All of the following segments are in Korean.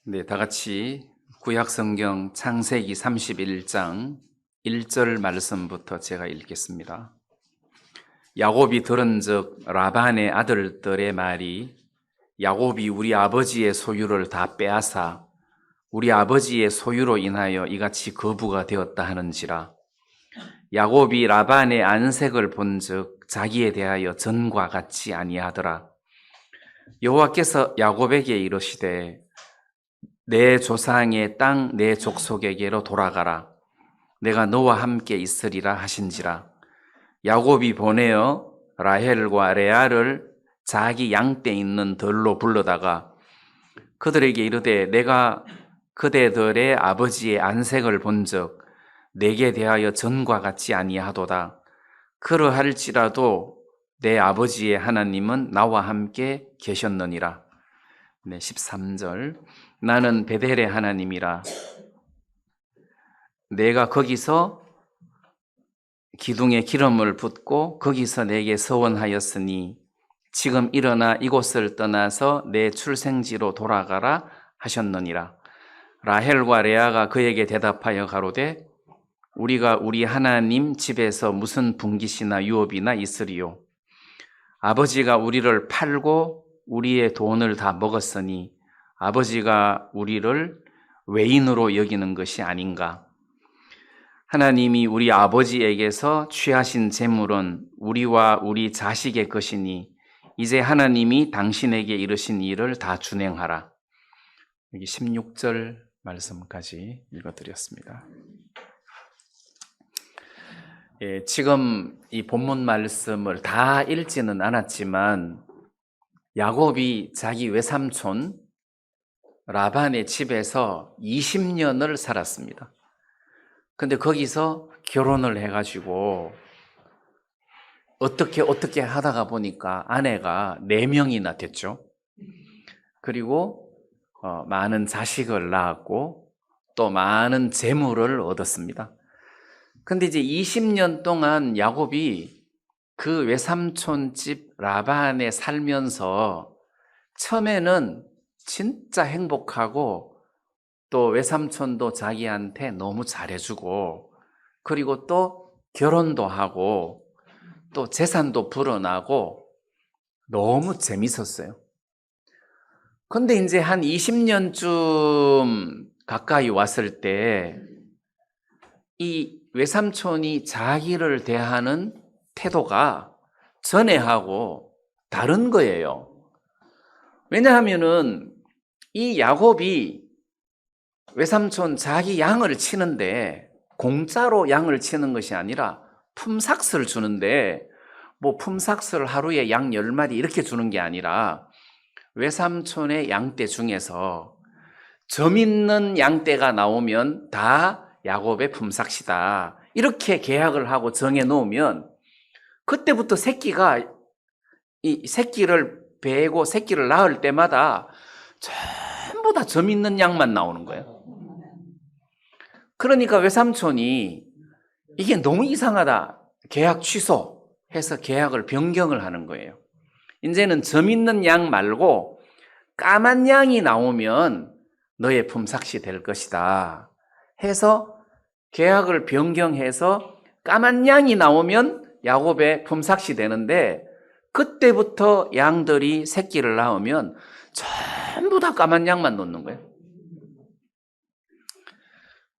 네, 다 같이 구약성경 창세기 31장 1절 말씀부터 제가 읽겠습니다. 야곱이 들은즉 라반의 아들들의 말이 야곱이 우리 아버지의 소유를 다 빼앗아 우리 아버지의 소유로 인하여 이같이 거부가 되었다 하는지라. 야곱이 라반의 안색을 본즉 자기에 대하여 전과 같지 아니하더라. 여호와께서 야곱에게 이르시되 내 조상의 땅 내 족속에게로 돌아가라. 내가 너와 함께 있으리라 하신지라. 야곱이 보내어 라헬과 레아를 자기 양떼 있는 들로 불러다가 그들에게 이르되 내가 그대들의 아버지의 안색을 본즉 내게 대하여 전과 같지 아니하도다. 그러할지라도 내 아버지의 하나님은 나와 함께 계셨느니라. 네, 13절. 나는 베델의 하나님이라. 내가 거기서 기둥에 기름을 붓고 거기서 내게 서원하였으니 지금 일어나 이곳을 떠나서 내 출생지로 돌아가라 하셨느니라. 라헬과 레아가 그에게 대답하여 가로되 우리가 우리 하나님 집에서 무슨 분깃이나 유업이나 있으리요. 아버지가 우리를 팔고 우리의 돈을 다 먹었으니 아버지가 우리를 외인으로 여기는 것이 아닌가. 하나님이 우리 아버지에게서 취하신 재물은 우리와 우리 자식의 것이니 이제 하나님이 당신에게 이르신 일을 다 준행하라. 여기 16절 말씀까지 읽어드렸습니다. 지금 이 본문 말씀을 다 읽지는 않았지만 야곱이 자기 외삼촌 라반의 집에서 20년을 살았습니다. 근데 거기서 결혼을 해가지고 어떻게 하다가 보니까 아내가 4명이나 됐죠. 그리고 많은 자식을 낳았고 또 많은 재물을 얻었습니다. 근데 이제 20년 동안 야곱이 그 외삼촌 집 라반에 살면서 처음에는 진짜 행복하고 또 외삼촌도 자기한테 너무 잘해주고 그리고 또 결혼도 하고 또 재산도 불어나고 너무 재밌었어요. 근데 이제 한 20년쯤 가까이 왔을 때 이 외삼촌이 자기를 대하는 태도가 전에하고 다른 거예요. 왜냐하면은 이 야곱이 외삼촌 자기 양을 치는데 공짜로 양을 치는 것이 아니라 품삯을 주는데 뭐 품삯을 하루에 양 10마리 이렇게 주는 게 아니라 외삼촌의 양떼 중에서 점 있는 양떼가 나오면 다 야곱의 품삯이다. 이렇게 계약을 하고 정해 놓으면 그때부터 이 새끼를 베고 새끼를 낳을 때마다 전부 다 점 있는 양만 나오는 거예요. 그러니까 외삼촌이 이게 너무 이상하다. 계약 취소해서 계약을 변경을 하는 거예요. 이제는 점 있는 양 말고 까만 양이 나오면 너의 품삯이 될 것이다. 해서 계약을 변경해서 까만 양이 나오면 야곱의 품삯이 되는데 그때부터 양들이 새끼를 낳으면 전부 다 까만 양만 놓는 거예요.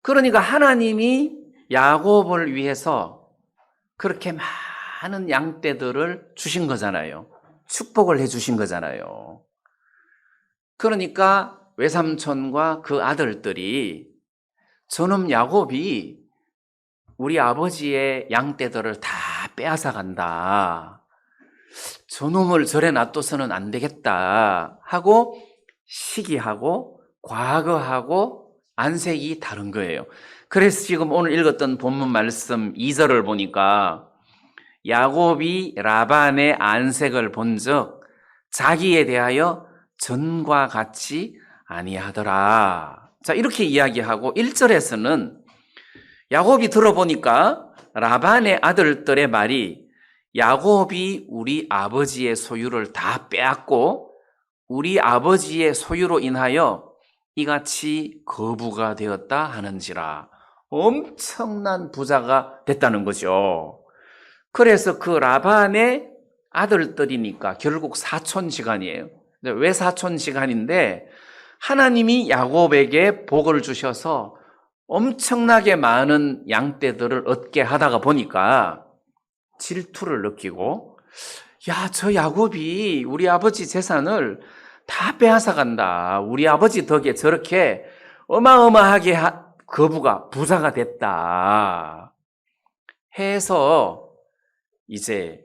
그러니까 하나님이 야곱을 위해서 그렇게 많은 양떼들을 주신 거잖아요. 축복을 해주신 거잖아요. 그러니까 외삼촌과 그 아들들이 저놈 야곱이 우리 아버지의 양떼들을 다 빼앗아 간다. 저놈을 절에 놔둬서는 안 되겠다 하고 시기하고 과거하고 안색이 다른 거예요. 그래서 지금 오늘 읽었던 본문 말씀 2절을 보니까 야곱이 라반의 안색을 본즉 자기에 대하여 전과 같이 아니하더라. 자, 이렇게 이야기하고 1절에서는 야곱이 들어보니까 라반의 아들들의 말이 야곱이 우리 아버지의 소유를 다 빼앗고 우리 아버지의 소유로 인하여 이같이 거부가 되었다 하는지라. 엄청난 부자가 됐다는 거죠. 그래서 그 라반의 아들들이니까 결국 사촌지간이에요. 왜 사촌지간인데 하나님이 야곱에게 복을 주셔서 엄청나게 많은 양떼들을 얻게 하다가 보니까 질투를 느끼고, 야, 저 야곱이 우리 아버지 재산을 다 빼앗아 간다. 우리 아버지 덕에 저렇게 어마어마하게 거부가 부자가 됐다 해서 이제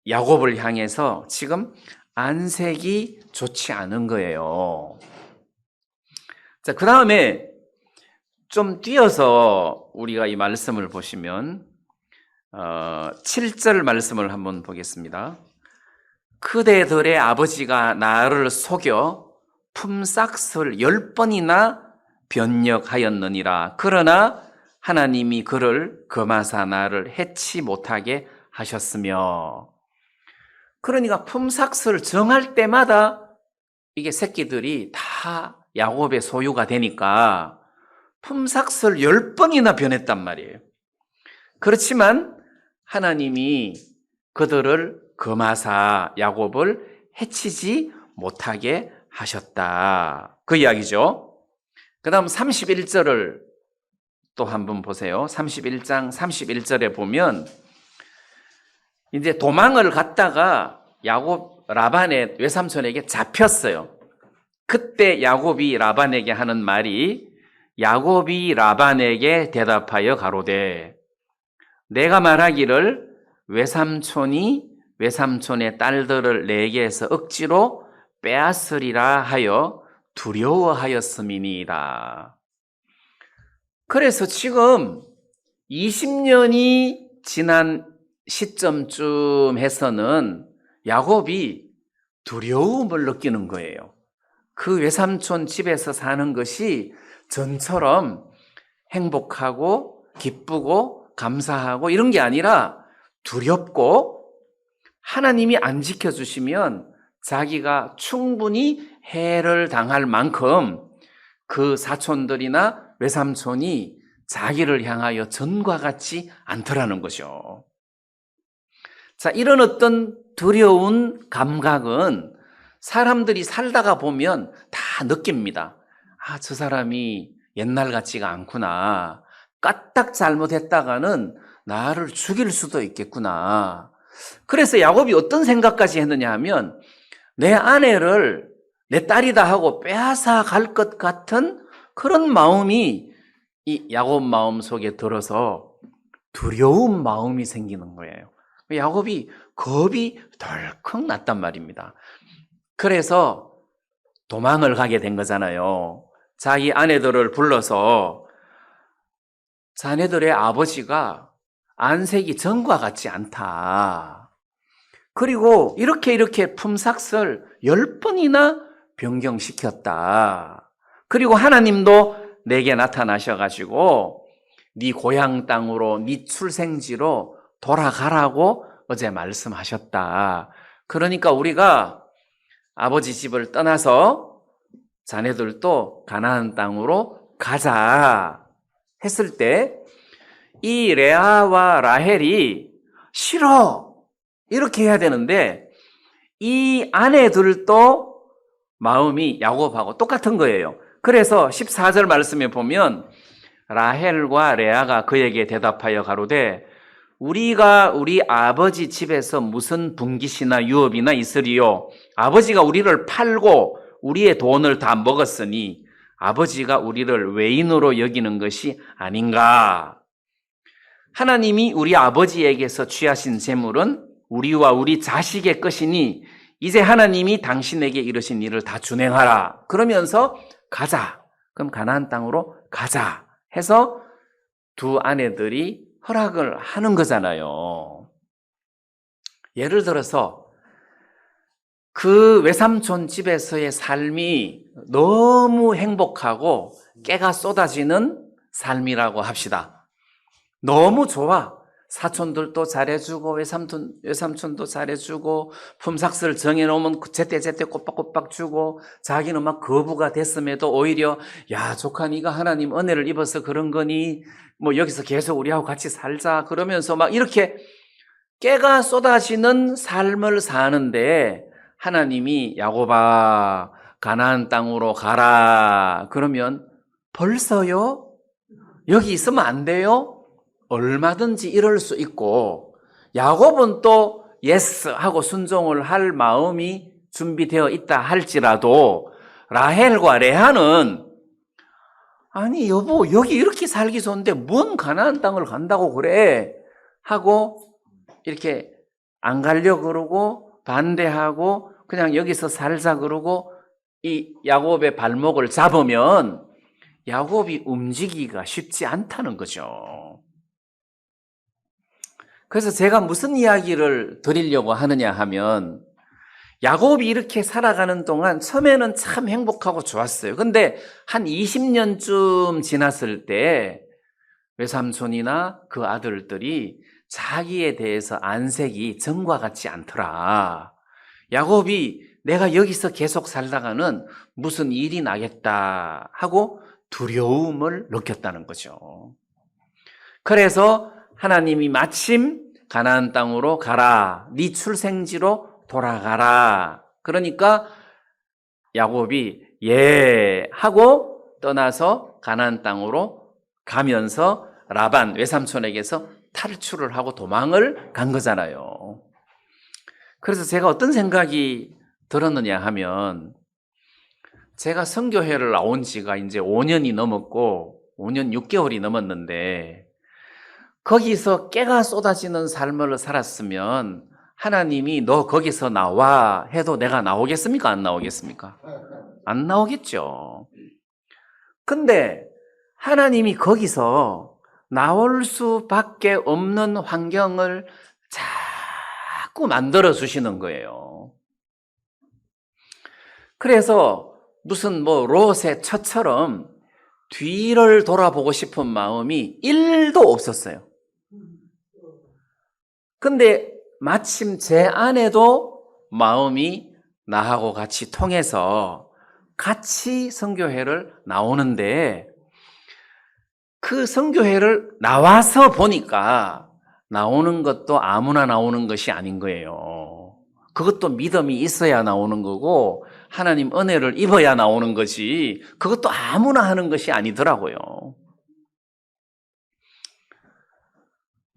야곱을 향해서 지금 안색이 좋지 않은 거예요. 자, 그 다음에 좀 뛰어서 우리가 이 말씀을 보시면 7절 말씀을 한번 보겠습니다. 그대들의 아버지가 나를 속여 품삯을 10번이나 변력하였느니라. 그러나 하나님이 그를 금하사 나를 해치 못하게 하셨으며. 그러니까 품삯을 정할 때마다 이게 새끼들이 다 야곱의 소유가 되니까 품삯을 10번이나 변했단 말이에요. 그렇지만 하나님이 그들을 금하사 야곱을 해치지 못하게 하셨다. 그 이야기죠. 그 다음 31절을 또 한번 보세요. 31장 31절에 보면 이제 도망을 갔다가 야곱 라반의 외삼촌에게 잡혔어요. 그때 야곱이 라반에게 하는 말이, 야곱이 라반에게 대답하여 가로되 내가 말하기를 외삼촌이 외삼촌의 딸들을 내게서 억지로 빼앗으리라 하여 두려워하였음이니이다. 그래서 지금 20년이 지난 시점쯤 해서는 야곱이 두려움을 느끼는 거예요. 그 외삼촌 집에서 사는 것이 전처럼 행복하고 기쁘고 감사하고 이런 게 아니라 두렵고, 하나님이 안 지켜주시면 자기가 충분히 해를 당할 만큼 그 사촌들이나 외삼촌이 자기를 향하여 전과 같지 않더라는 거죠. 자, 이런 어떤 두려운 감각은 사람들이 살다가 보면 다 느낍니다. 아, 저 사람이 옛날 같지가 않구나. 까딱 잘못했다가는 나를 죽일 수도 있겠구나. 그래서 야곱이 어떤 생각까지 했느냐 하면, 내 아내를 내 딸이다 하고 빼앗아 갈 것 같은 그런 마음이 이 야곱 마음 속에 들어서 두려운 마음이 생기는 거예요. 야곱이 겁이 덜컥 났단 말입니다. 그래서 도망을 가게 된 거잖아요. 자기 아내들을 불러서 자네들의 아버지가 안색이 전과 같지 않다. 그리고 이렇게 품삯을 10번이나 변경시켰다. 그리고 하나님도 내게 나타나셔가지고 네 고향 땅으로, 네 출생지로 돌아가라고 어제 말씀하셨다. 그러니까 우리가 아버지 집을 떠나서 자네들도 가나안 땅으로 가자 했을 때 이 레아와 라헬이 싫어 이렇게 해야 되는데 이 아내들도 마음이 야곱하고 똑같은 거예요. 그래서 14절 말씀에 보면 라헬과 레아가 그에게 대답하여 가로되 우리가 우리 아버지 집에서 무슨 분깃이나 유업이나 있으리요? 아버지가 우리를 팔고 우리의 돈을 다 먹었으니 아버지가 우리를 외인으로 여기는 것이 아닌가? 하나님이 우리 아버지에게서 취하신 재물은 우리와 우리 자식의 것이니 이제 하나님이 당신에게 이르신 일을 다 준행하라. 그러면서 가자. 그럼 가나안 땅으로 가자 해서 두 아내들이 허락을 하는 거잖아요. 예를 들어서 그 외삼촌 집에서의 삶이 너무 행복하고 깨가 쏟아지는 삶이라고 합시다. 너무 좋아. 사촌들도 잘해주고 외삼촌도 잘해주고 품삯을 정해놓으면 제때 꼬박꼬박 주고 자기는 막 거부가 됐음에도 오히려 야 조카 네가 하나님 은혜를 입어서 그런 거니 뭐 여기서 계속 우리하고 같이 살자 그러면서 막 이렇게 깨가 쏟아지는 삶을 사는데 하나님이 야곱아 가나안 땅으로 가라 그러면 벌써요? 여기 있으면 안 돼요? 얼마든지 이럴 수 있고 야곱은 또 예스 하고 순종을 할 마음이 준비되어 있다 할지라도 라헬과 레아는 아니 여보 여기 이렇게 살기 좋은데 뭔 가나안 땅을 간다고 그래 하고 이렇게 안 가려고 그러고 반대하고 그냥 여기서 살자 그러고 이 야곱의 발목을 잡으면 야곱이 움직이기가 쉽지 않다는 거죠. 그래서 제가 무슨 이야기를 드리려고 하느냐 하면 야곱이 이렇게 살아가는 동안 처음에는 참 행복하고 좋았어요. 근데 한 20년쯤 지났을 때 외삼촌이나 그 아들들이 자기에 대해서 안색이 전과 같지 않더라. 야곱이 내가 여기서 계속 살다가는 무슨 일이 나겠다 하고 두려움을 느꼈다는 거죠. 그래서 하나님이 마침 가나안 땅으로 가라. 네 출생지로 돌아가라. 그러니까 야곱이 예 하고 떠나서 가나안 땅으로 가면서 라반 외삼촌에게서 탈출을 하고 도망을 간 거잖아요. 그래서 제가 어떤 생각이 들었느냐 하면 제가 선교회를 나온 지가 이제 5년이 넘었고 5년 6개월이 넘었는데 거기서 깨가 쏟아지는 삶을 살았으면 하나님이 너 거기서 나와 해도 내가 나오겠습니까? 안 나오겠습니까? 안 나오겠죠. 근데 하나님이 거기서 나올 수밖에 없는 환경을 자꾸 만들어 주시는 거예요. 그래서 무슨 뭐 롯의 처처럼 뒤를 돌아보고 싶은 마음이 1도 없었어요. 근데 마침 제 아내도 마음이 나하고 같이 통해서 같이 선교회를 나오는데 그 선교회를 나와서 보니까 나오는 것도 아무나 나오는 것이 아닌 거예요. 그것도 믿음이 있어야 나오는 거고 하나님 은혜를 입어야 나오는 거지 그것도 아무나 하는 것이 아니더라고요.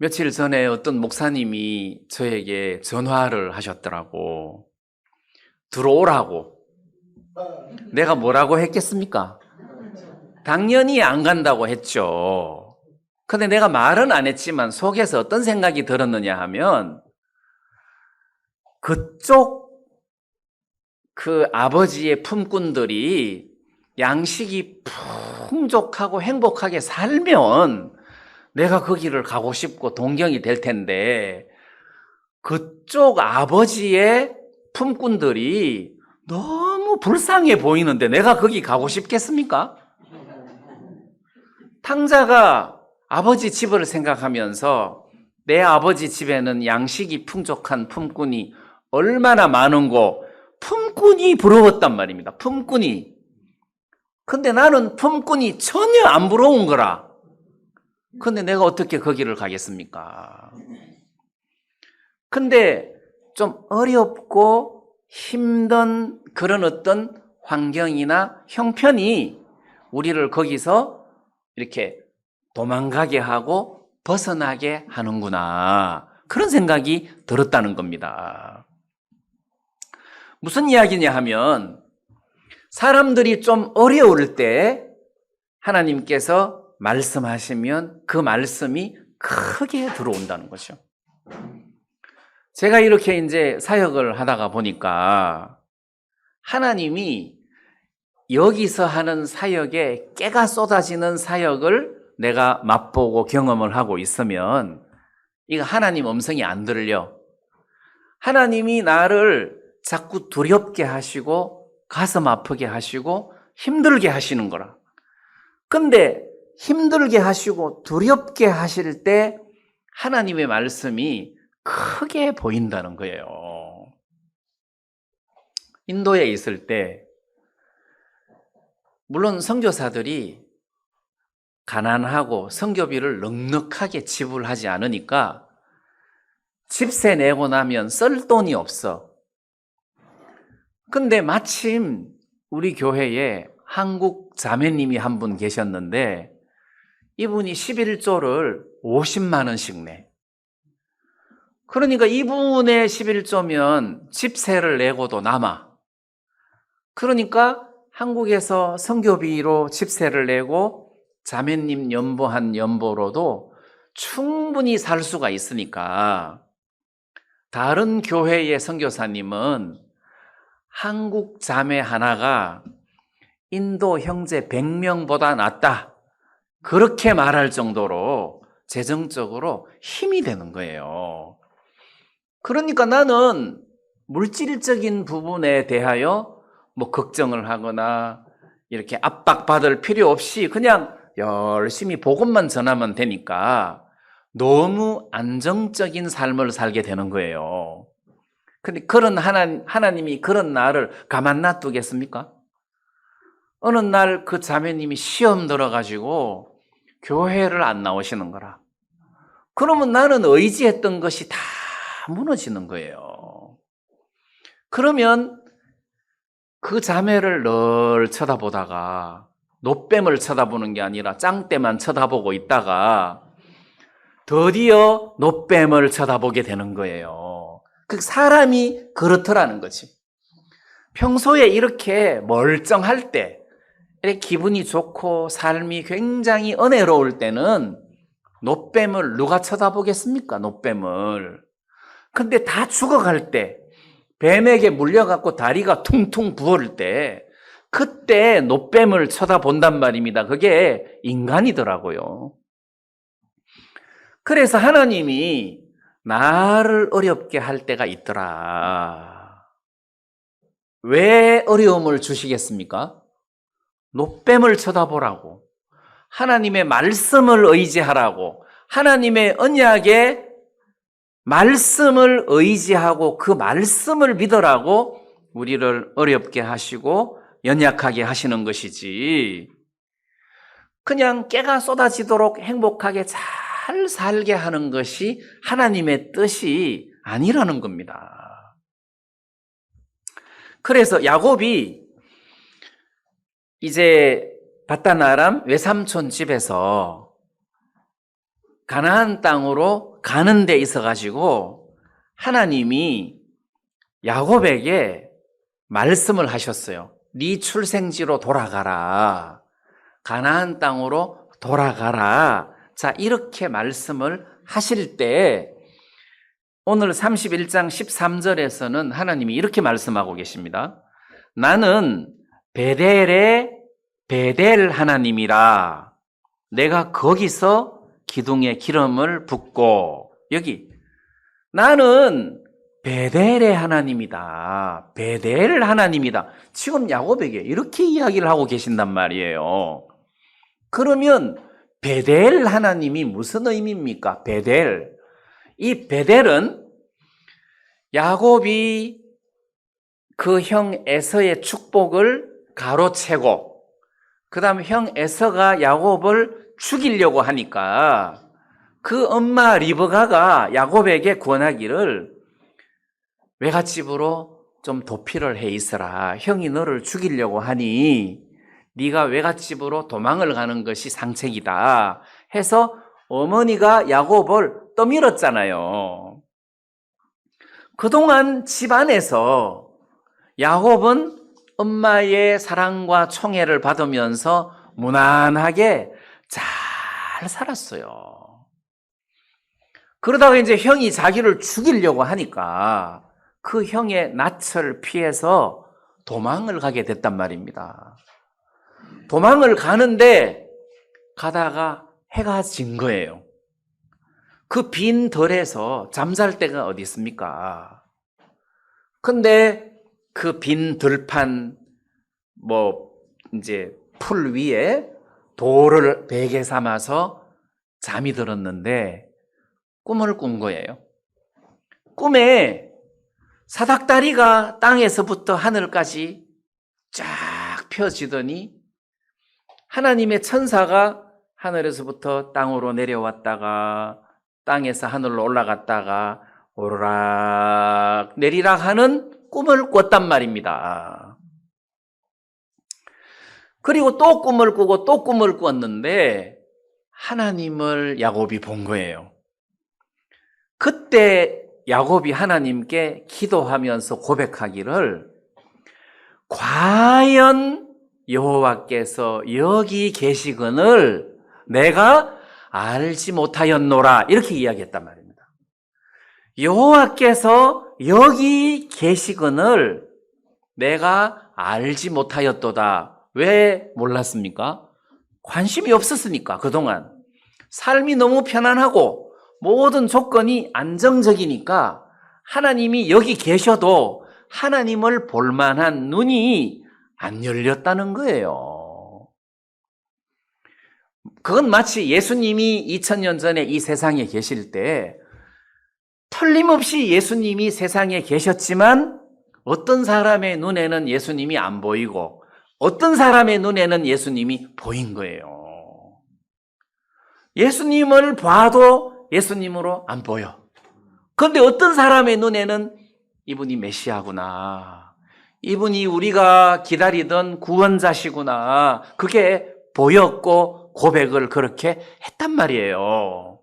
며칠 전에 어떤 목사님이 저에게 전화를 하셨더라고. 들어오라고. 내가 뭐라고 했겠습니까? 당연히 안 간다고 했죠. 근데 내가 말은 안 했지만 속에서 어떤 생각이 들었느냐 하면 그쪽 그 아버지의 품꾼들이 양식이 풍족하고 행복하게 살면 내가 거기를 가고 싶고 동경이 될 텐데 그쪽 아버지의 품꾼들이 너무 불쌍해 보이는데 내가 거기 가고 싶겠습니까? 탕자가 아버지 집을 생각하면서 내 아버지 집에는 양식이 풍족한 품꾼이 얼마나 많은고 품꾼이 부러웠단 말입니다. 품꾼이. 근데 나는 품꾼이 전혀 안 부러운 거라. 근데 내가 어떻게 거기를 가겠습니까? 근데 좀 어렵고 힘든 그런 어떤 환경이나 형편이 우리를 거기서 이렇게 도망가게 하고 벗어나게 하는구나. 그런 생각이 들었다는 겁니다. 무슨 이야기냐 하면 사람들이 좀 어려울 때 하나님께서 말씀하시면 그 말씀이 크게 들어온다는 거죠. 제가 이렇게 이제 사역을 하다가 보니까 하나님이 여기서 하는 사역에 깨가 쏟아지는 사역을 내가 맛보고 경험을 하고 있으면 이거 하나님 음성이 안 들려. 하나님이 나를 자꾸 두렵게 하시고 가슴 아프게 하시고 힘들게 하시는 거라. 근데 힘들게 하시고 두렵게 하실 때 하나님의 말씀이 크게 보인다는 거예요. 인도에 있을 때 물론 선교사들이 가난하고 선교비를 넉넉하게 지불하지 않으니까 집세 내고 나면 쓸 돈이 없어. 근데 마침 우리 교회에 한국 자매님이 한 분 계셨는데 이분이 11조를 50만 원씩 내. 그러니까 이분의 11조면 집세를 내고도 남아. 그러니까 한국에서 선교비로 집세를 내고 자매님 연보한 연보로도 충분히 살 수가 있으니까 다른 교회의 선교사님은 한국 자매 하나가 인도 형제 100명보다 낫다. 그렇게 말할 정도로 재정적으로 힘이 되는 거예요. 그러니까 나는 물질적인 부분에 대하여 뭐 걱정을 하거나 이렇게 압박받을 필요 없이 그냥 열심히 복음만 전하면 되니까 너무 안정적인 삶을 살게 되는 거예요. 근데 그런 하나님이 그런 나를 가만 놔두겠습니까? 어느 날 그 자매님이 시험 들어가지고 교회를 안 나오시는 거라. 그러면 나는 의지했던 것이 다 무너지는 거예요. 그러면 그 자매를 늘 쳐다보다가 노뱀을 쳐다보는 게 아니라 짱대만 쳐다보고 있다가 드디어 노뱀을 쳐다보게 되는 거예요. 그 사람이 그렇더라는 거지. 평소에 이렇게 멀쩡할 때, 이렇게 기분이 좋고 삶이 굉장히 은혜로울 때는 노뱀을 누가 쳐다보겠습니까? 노뱀을. 근데 다 죽어갈 때, 뱀에게 물려갖고 다리가 퉁퉁 부을 때, 그때 노뱀을 쳐다본단 말입니다. 그게 인간이더라고요. 그래서 하나님이 나를 어렵게 할 때가 있더라. 왜 어려움을 주시겠습니까? 노뱀을 쳐다보라고, 하나님의 말씀을 의지하라고, 하나님의 언약의 말씀을 의지하고 그 말씀을 믿으라고 우리를 어렵게 하시고 연약하게 하시는 것이지, 그냥 깨가 쏟아지도록 행복하게 잘 살게 하는 것이 하나님의 뜻이 아니라는 겁니다. 그래서 야곱이 이제 바단 아람 외삼촌 집에서 가나안 땅으로 가는 데 있어가지고 하나님이 야곱에게 말씀을 하셨어요. 네 출생지로 돌아가라. 가나안 땅으로 돌아가라. 자, 이렇게 말씀을 하실 때 오늘 31장 13절에서는 하나님이 이렇게 말씀하고 계십니다. 나는 베델의 베델 하나님이라. 내가 거기서 기둥에 기름을 붓고, 여기 나는 베델의 하나님이다. 베델 하나님이다. 지금 야곱에게 이렇게 이야기를 하고 계신단 말이에요. 그러면 베델 하나님이 무슨 의미입니까? 베델. 이 베델은 야곱이 그 형 에서의 축복을 가로채고, 그 다음에 형 에서가 야곱을 죽이려고 하니까 그 엄마 리브가가 야곱에게 권하기를 외갓집으로 좀 도피를 해 있어라. 형이 너를 죽이려고 하니 네가 외갓집으로 도망을 가는 것이 상책이다 해서 어머니가 야곱을 떠밀었잖아요. 그동안 집안에서 야곱은 엄마의 사랑과 총애를 받으면서 무난하게 잘 살았어요. 그러다가 이제 형이 자기를 죽이려고 하니까 그 형의 낯을 피해서 도망을 가게 됐단 말입니다. 도망을 가는데 가다가 해가 진 거예요. 그 빈 들에서 잠잘 데가 어디 있습니까? 근데 그 빈 들판 이제 풀 위에 돌을 베개 삼아서 잠이 들었는데 꿈을 꾼 거예요. 꿈에 사닥다리가 땅에서부터 하늘까지 쫙 펴지더니 하나님의 천사가 하늘에서부터 땅으로 내려왔다가 땅에서 하늘로 올라갔다가 오르락 내리락 하는 꿈을 꿨단 말입니다. 그리고 또 꿈을 꾸고 또 꿈을 꿨는데 하나님을 야곱이 본 거예요. 그때 야곱이 하나님께 기도하면서 고백하기를 과연 여호와께서 여기 계시거늘 내가 알지 못하였노라 이렇게 이야기했단 말입니다. 여호와께서 여기 계시거늘 내가 알지 못하였도다. 왜 몰랐습니까? 관심이 없었으니까. 그동안 삶이 너무 편안하고 모든 조건이 안정적이니까 하나님이 여기 계셔도 하나님을 볼 만한 눈이 안 열렸다는 거예요. 그건 마치 예수님이 2000년 전에 이 세상에 계실 때 틀림없이 예수님이 세상에 계셨지만 어떤 사람의 눈에는 예수님이 안 보이고 어떤 사람의 눈에는 예수님이 보인 거예요. 예수님을 봐도 예수님으로 안 보여. 그런데 어떤 사람의 눈에는 이분이 메시아구나. 이분이 우리가 기다리던 구원자시구나. 그게 보였고 고백을 그렇게 했단 말이에요.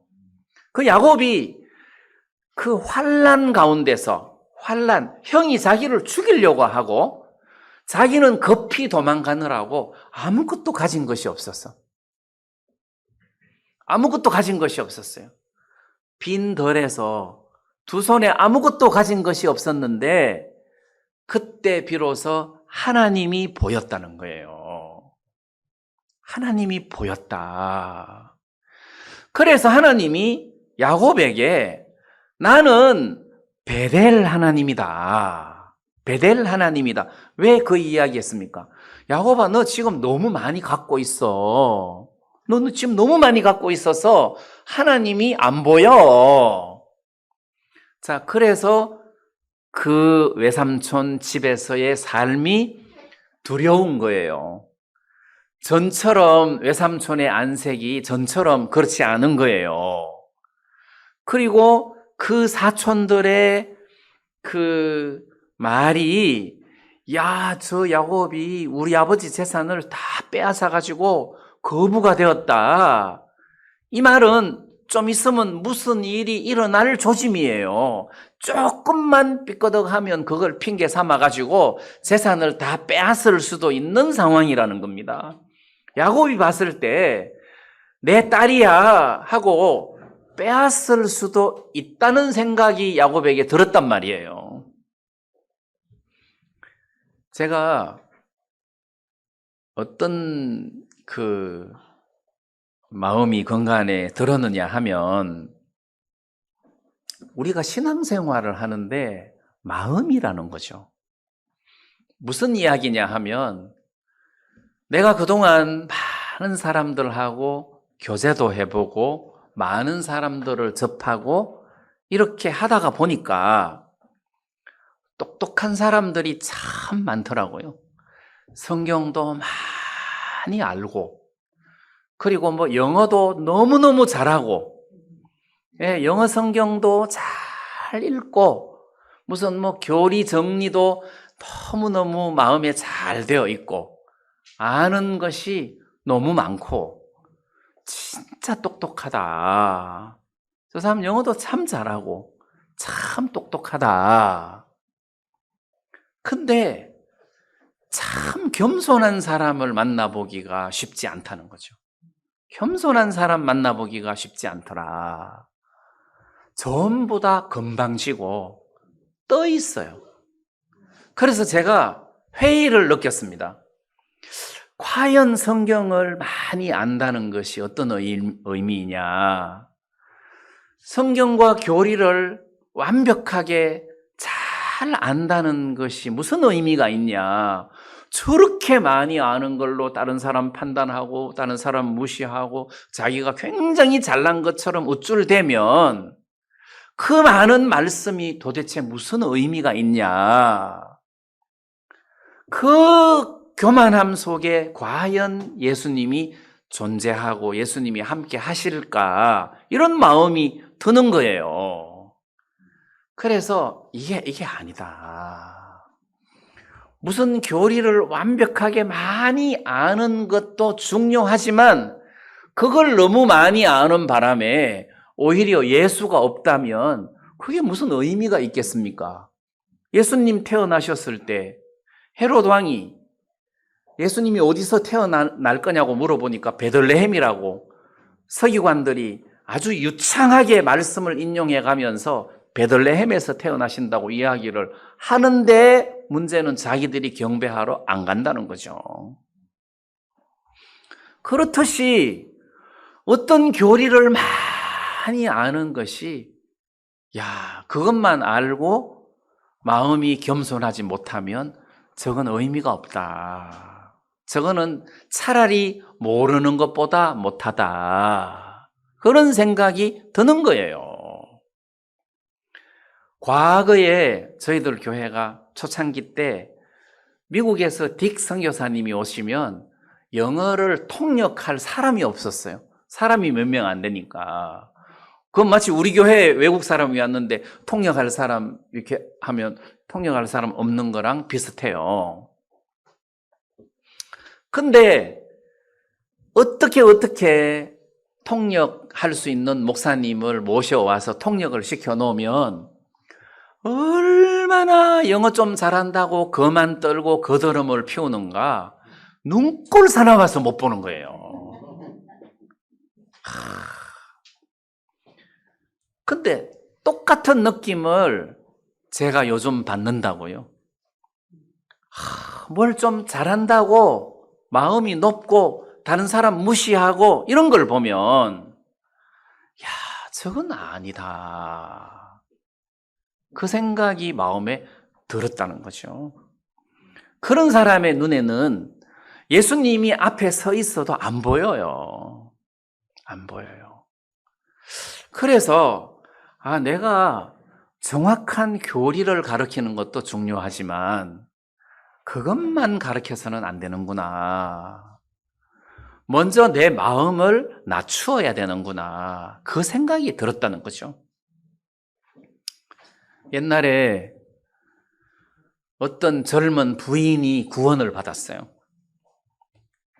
그 야곱이 그 환난 가운데서 형이 자기를 죽이려고 하고 자기는 급히 도망가느라고 아무것도 가진 것이 없었어. 아무것도 가진 것이 없었어요. 빈 덜에서 두 손에 아무것도 가진 것이 없었는데 그때 비로소 하나님이 보였다는 거예요. 하나님이 보였다. 그래서 하나님이 야곱에게 나는 베델 하나님이다. 베델 하나님이다. 왜 그 이야기 했습니까? 야곱아, 너 지금 너무 많이 갖고 있어. 너 지금 너무 많이 갖고 있어서 하나님이 안 보여. 자, 그래서 그 외삼촌 집에서의 삶이 두려운 거예요. 전처럼 외삼촌의 안색이 전처럼 그렇지 않은 거예요. 그리고 그 사촌들의 그 말이 야, 저 야곱이 우리 아버지 재산을 다 빼앗아가지고 거부가 되었다. 이 말은 좀 있으면 무슨 일이 일어날 조짐이에요. 조금만 삐끄덕하면 그걸 핑계 삼아가지고 재산을 다 빼앗을 수도 있는 상황이라는 겁니다. 야곱이 봤을 때 내 딸이야 하고 빼앗을 수도 있다는 생각이 야곱에게 들었단 말이에요. 제가 어떤 그 마음이 건강에 들었느냐 하면 우리가 신앙생활을 하는데 마음이라는 거죠. 무슨 이야기냐 하면 내가 그동안 많은 사람들하고 교제도 해보고 많은 사람들을 접하고 이렇게 하다가 보니까 똑똑한 사람들이 참 많더라고요. 성경도 많이 알고 그리고 뭐 영어도 너무너무 잘하고 영어 성경도 잘 읽고 무슨 뭐 교리 정리도 너무너무 마음에 잘 되어 있고 아는 것이 너무 많고 진짜 똑똑하다. 저 사람 영어도 참 잘하고 참 똑똑하다. 근데 참 겸손한 사람을 만나보기가 쉽지 않다는 거죠. 겸손한 사람 만나보기가 쉽지 않더라. 전부 다 건방지고 떠 있어요. 그래서 제가 회의를 느꼈습니다. 과연 성경을 많이 안다는 것이 어떤 의미이냐? 성경과 교리를 완벽하게 잘 안다는 것이 무슨 의미가 있냐? 저렇게 많이 아는 걸로 다른 사람 판단하고 다른 사람 무시하고 자기가 굉장히 잘난 것처럼 우쭐대면 그 많은 말씀이 도대체 무슨 의미가 있냐? 그 교만함 속에 과연 예수님이 존재하고 예수님이 함께 하실까? 이런 마음이 드는 거예요. 그래서 이게 아니다. 무슨 교리를 완벽하게 많이 아는 것도 중요하지만 그걸 너무 많이 아는 바람에 오히려 예수가 없다면 그게 무슨 의미가 있겠습니까? 예수님 태어나셨을 때 헤롯 왕이 예수님이 어디서 태어날 거냐고 물어보니까 베들레헴이라고 서기관들이 아주 유창하게 말씀을 인용해 가면서 베들레헴에서 태어나신다고 이야기를 하는데 문제는 자기들이 경배하러 안 간다는 거죠. 그렇듯이 어떤 교리를 많이 아는 것이 그것만 알고 마음이 겸손하지 못하면 저건 의미가 없다. 저거는 차라리 모르는 것보다 못하다. 그런 생각이 드는 거예요. 과거에 저희들 교회가 초창기 때 미국에서 딕 선교사님이 오시면 영어를 통역할 사람이 없었어요. 사람이 몇 명 안 되니까. 그건 마치 우리 교회에 외국 사람이 왔는데 통역할 사람 이렇게 하면 통역할 사람 없는 거랑 비슷해요. 근데 어떻게 통역할 수 있는 목사님을 모셔와서 통역을 시켜놓으면 얼마나 영어 좀 잘한다고 거만 떨고 거드름을 피우는가 눈꼴 사나워서 못 보는 거예요. 근데 똑같은 느낌을 제가 요즘 받는다고요. 뭘 좀 잘한다고 마음이 높고 다른 사람 무시하고 이런 걸 보면 저건 아니다. 그 생각이 마음에 들었다는 거죠. 그런 사람의 눈에는 예수님이 앞에 서 있어도 안 보여요. 안 보여요. 그래서 내가 정확한 교리를 가르치는 것도 중요하지만 그것만 가르쳐서는 안 되는구나. 먼저 내 마음을 낮추어야 되는구나. 그 생각이 들었다는 거죠. 옛날에 어떤 젊은 부인이 구원을 받았어요.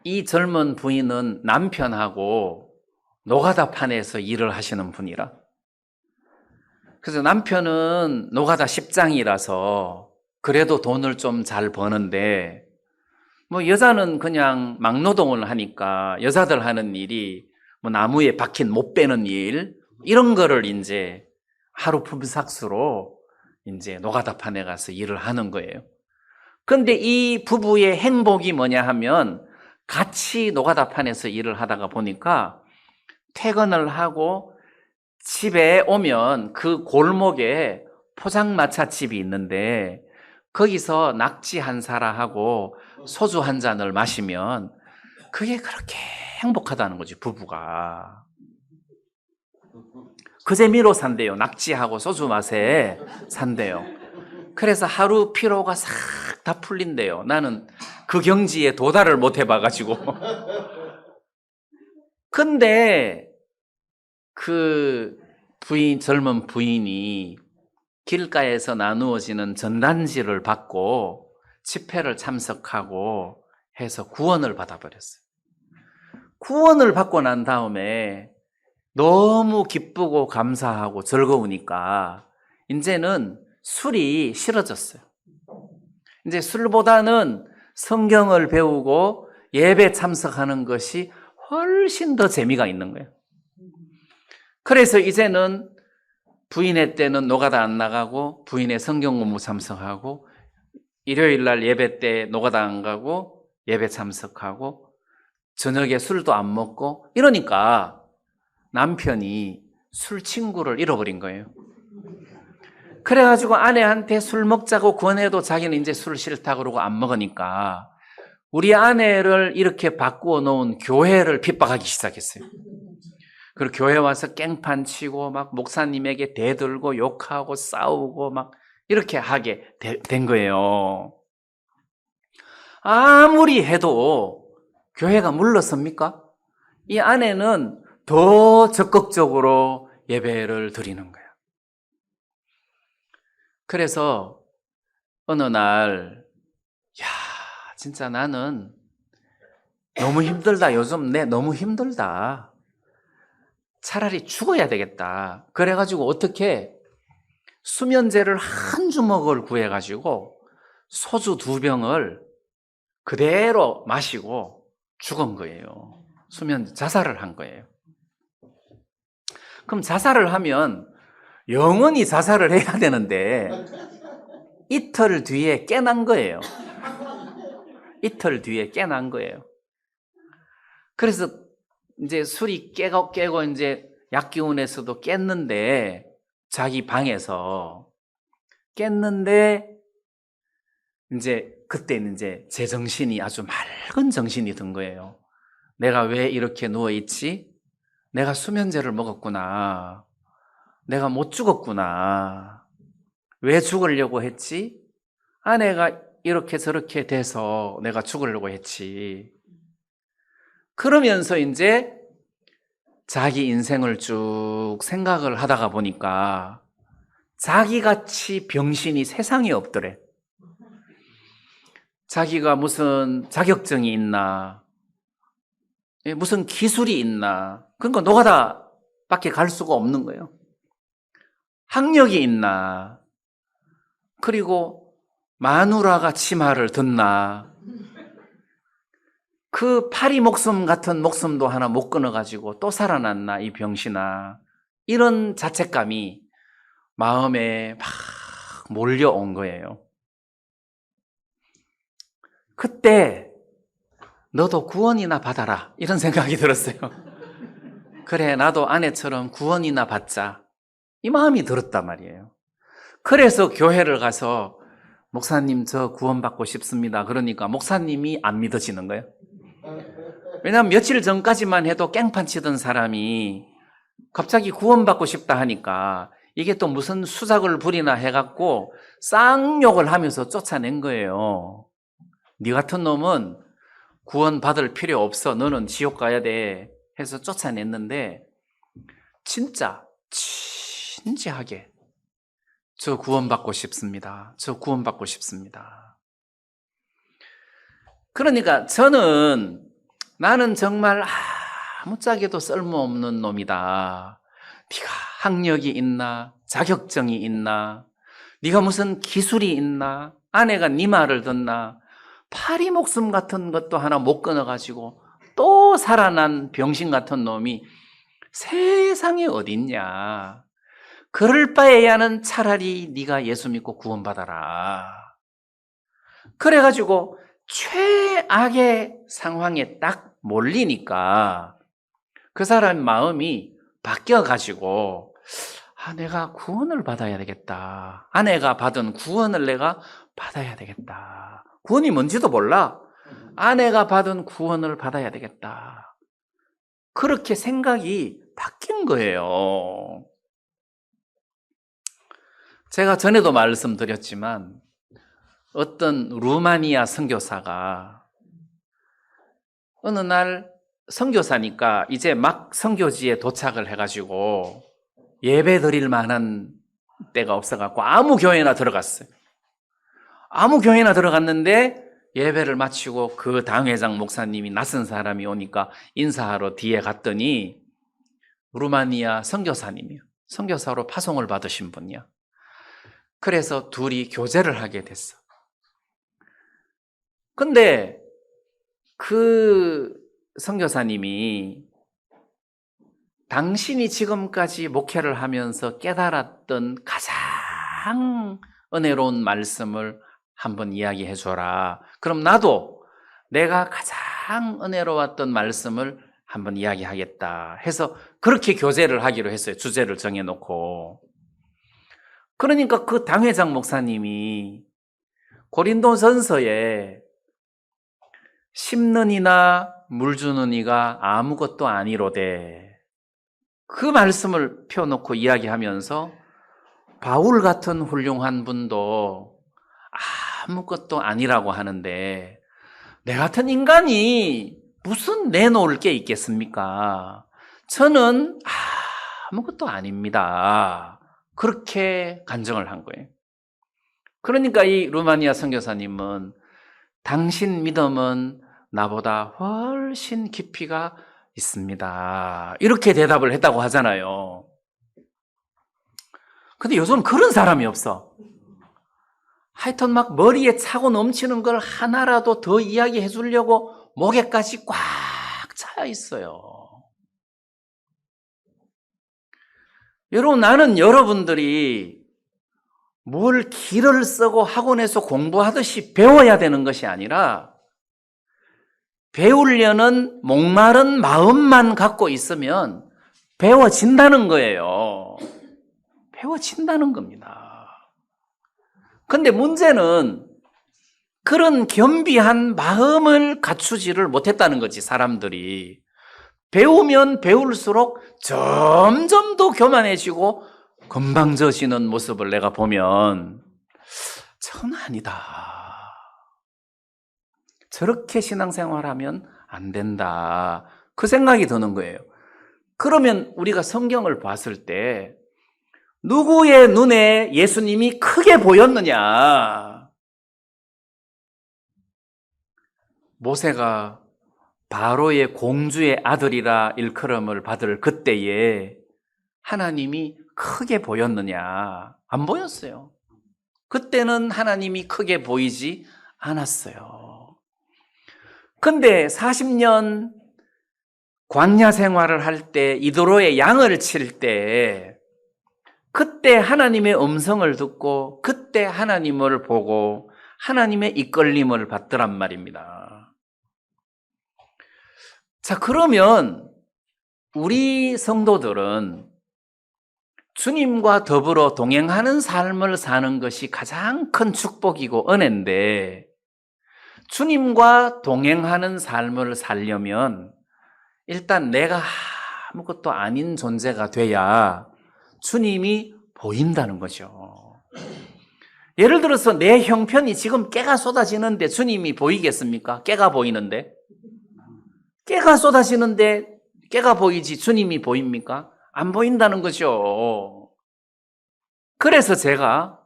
이 젊은 부인은 남편하고 노가다판에서 일을 하시는 분이라. 그래서 남편은 노가다 십장이라서 그래도 돈을 좀 잘 버는데 여자는 그냥 막노동을 하니까 여자들 하는 일이 나무에 박힌 못 빼는 일 이런 거를 이제 하루 품삯으로 이제 노가다판에 가서 일을 하는 거예요. 그런데 이 부부의 행복이 뭐냐 하면 같이 노가다판에서 일을 하다가 보니까 퇴근을 하고 집에 오면 그 골목에 포장마차집이 있는데 거기서 낙지 한 사라하고 소주 한 잔을 마시면 그게 그렇게 행복하다는 거지, 부부가. 그 재미로 산대요. 낙지하고 소주 맛에 산대요. 그래서 하루 피로가 싹 다 풀린대요. 나는 그 경지에 도달을 못 해봐가지고. 근데 그 젊은 부인이 길가에서 나누어지는 전단지를 받고 집회를 참석하고 해서 구원을 받아버렸어요. 구원을 받고 난 다음에 너무 기쁘고 감사하고 즐거우니까 이제는 술이 싫어졌어요. 이제 술보다는 성경을 배우고 예배 참석하는 것이 훨씬 더 재미가 있는 거예요. 그래서 이제는 부인의 때는 노가다 안 나가고 부인의 성경 공부 참석하고 일요일 날 예배 때 노가다 안 가고 예배 참석하고 저녁에 술도 안 먹고 이러니까 남편이 술 친구를 잃어버린 거예요. 그래가지고 아내한테 술 먹자고 권해도 자기는 이제 술 싫다 그러고 안 먹으니까 우리 아내를 이렇게 바꾸어 놓은 교회를 핍박하기 시작했어요. 그리고 교회 와서 깽판 치고 막 목사님에게 대들고 욕하고 싸우고 막 이렇게 하게 된 거예요. 아무리 해도 교회가 물러섭니까? 이 아내는 더 적극적으로 예배를 드리는 거예요. 그래서 어느 날, 야, 진짜 나는 너무 힘들다. 요즘 너무 힘들다. 차라리 죽어야 되겠다. 그래가지고 어떻게 수면제를 한 주먹을 구해가지고 소주 2병을 그대로 마시고 죽은 거예요. 자살을 한 거예요. 그럼 자살을 하면 영원히 자살을 해야 되는데 이틀 뒤에 깨난 거예요. 이틀 뒤에 깨난 거예요. 그래서 이제 술이 깨고 이제 약기운에서도 깼는데 자기 방에서 깼는데 이제 그때는 이제 제정신이 아주 맑은 정신이 든 거예요. 내가 왜 이렇게 누워있지? 내가 수면제를 먹었구나. 내가 못 죽었구나. 왜 죽으려고 했지? 아내가 이렇게 저렇게 돼서 내가 죽으려고 했지. 그러면서 이제 자기 인생을 쭉 생각을 하다가 보니까 자기같이 병신이 세상에 없더래. 자기가 무슨 자격증이 있나, 무슨 기술이 있나, 그러니까 노가다밖에 갈 수가 없는 거예요. 학력이 있나, 그리고 마누라가 치마를 듣나, 그 파리 목숨 같은 목숨도 하나 못 끊어가지고 또 살아났나, 이 병신아. 이런 자책감이 마음에 막 몰려온 거예요. 그때 너도 구원이나 받아라 이런 생각이 들었어요. 그래, 나도 아내처럼 구원이나 받자 이 마음이 들었단 말이에요. 그래서 교회를 가서 목사님 저 구원받고 싶습니다. 그러니까 목사님이 안 믿어지는 거예요. 왜냐하면 며칠 전까지만 해도 깽판 치던 사람이 갑자기 구원받고 싶다 하니까 이게 또 무슨 수작을 부리나 해갖고 쌍욕을 하면서 쫓아낸 거예요. 네 같은 놈은 구원받을 필요 없어. 너는 지옥 가야 돼. 해서 쫓아냈는데 진짜 진지하게 저 구원받고 싶습니다. 저 구원받고 싶습니다. 그러니까 나는 정말 아무짝에도 쓸모없는 놈이다. 네가 학력이 있나? 자격증이 있나? 네가 무슨 기술이 있나? 아내가 네 말을 듣나? 파리 목숨 같은 것도 하나 못 끊어가지고 또 살아난 병신 같은 놈이 세상에 어딨냐? 그럴 바에야는 차라리 네가 예수 믿고 구원받아라. 그래가지고 최악의 상황에 딱 몰리니까 그 사람 마음이 바뀌어가지고 내가 구원을 받아야 되겠다. 아내가 받은 구원을 내가 받아야 되겠다. 구원이 뭔지도 몰라. 아내가 받은 구원을 받아야 되겠다. 그렇게 생각이 바뀐 거예요. 제가 전에도 말씀드렸지만 어떤 루마니아 선교사가 어느 날 선교사니까 이제 막 선교지에 도착을 해가지고 예배 드릴 만한 때가 없어갖고 아무 교회나 들어갔어요. 아무 교회나 들어갔는데 예배를 마치고 그 당회장 목사님이 낯선 사람이 오니까 인사하러 뒤에 갔더니 루마니아 선교사님이요. 선교사로 파송을 받으신 분이야. 그래서 둘이 교제를 하게 됐어. 근데 그 선교사님이 당신이 지금까지 목회를 하면서 깨달았던 가장 은혜로운 말씀을 한번 이야기해 줘라. 그럼 나도 내가 가장 은혜로웠던 말씀을 한번 이야기하겠다 해서 그렇게 교제를 하기로 했어요. 주제를 정해놓고. 그러니까 그 당회장 목사님이 고린도전서에 심는 이나 물 주는 이가 아무것도 아니로되 그 말씀을 펴놓고 이야기하면서 바울 같은 훌륭한 분도 아무것도 아니라고 하는데 내 같은 인간이 무슨 내놓을 게 있겠습니까? 저는 아무것도 아닙니다. 그렇게 간증을 한 거예요. 그러니까 이 루마니아 선교사님은 당신 믿음은 나보다 훨씬 깊이가 있습니다. 이렇게 대답을 했다고 하잖아요. 근데 요즘 그런 사람이 없어. 하여튼 막 머리에 차고 넘치는 걸 하나라도 더 이야기해 주려고 목에까지 꽉 차 있어요. 여러분, 나는 여러분들이 뭘 기를 쓰고 학원에서 공부하듯이 배워야 되는 것이 아니라 배우려는 목마른 마음만 갖고 있으면 배워진다는 거예요. 배워진다는 겁니다. 근데 문제는 그런 겸비한 마음을 갖추지를 못했다는 거지, 사람들이. 배우면 배울수록 점점 더 교만해지고 건방져지는 모습을 내가 보면 전 아니다. 저렇게 신앙생활하면 안 된다. 그 생각이 드는 거예요. 그러면 우리가 성경을 봤을 때 누구의 눈에 예수님이 크게 보였느냐? 모세가 바로의 공주의 아들이라 일컬음을 받을 그때에 하나님이 크게 보였느냐? 안 보였어요. 그때는 하나님이 크게 보이지 않았어요. 근데 40년 광야 생활을 할 때 이도로의 양을 칠 때 그때 하나님의 음성을 듣고 그때 하나님을 보고 하나님의 이끌림을 받더란 말입니다. 자, 그러면 우리 성도들은 주님과 더불어 동행하는 삶을 사는 것이 가장 큰 축복이고 은혜인데 주님과 동행하는 삶을 살려면 일단 내가 아무것도 아닌 존재가 돼야 주님이 보인다는 거죠. 예를 들어서 내 형편이 지금 깨가 쏟아지는데 주님이 보이겠습니까? 깨가 보이는데. 깨가 쏟아지는데 깨가 보이지 주님이 보입니까? 안 보인다는 거죠. 그래서 제가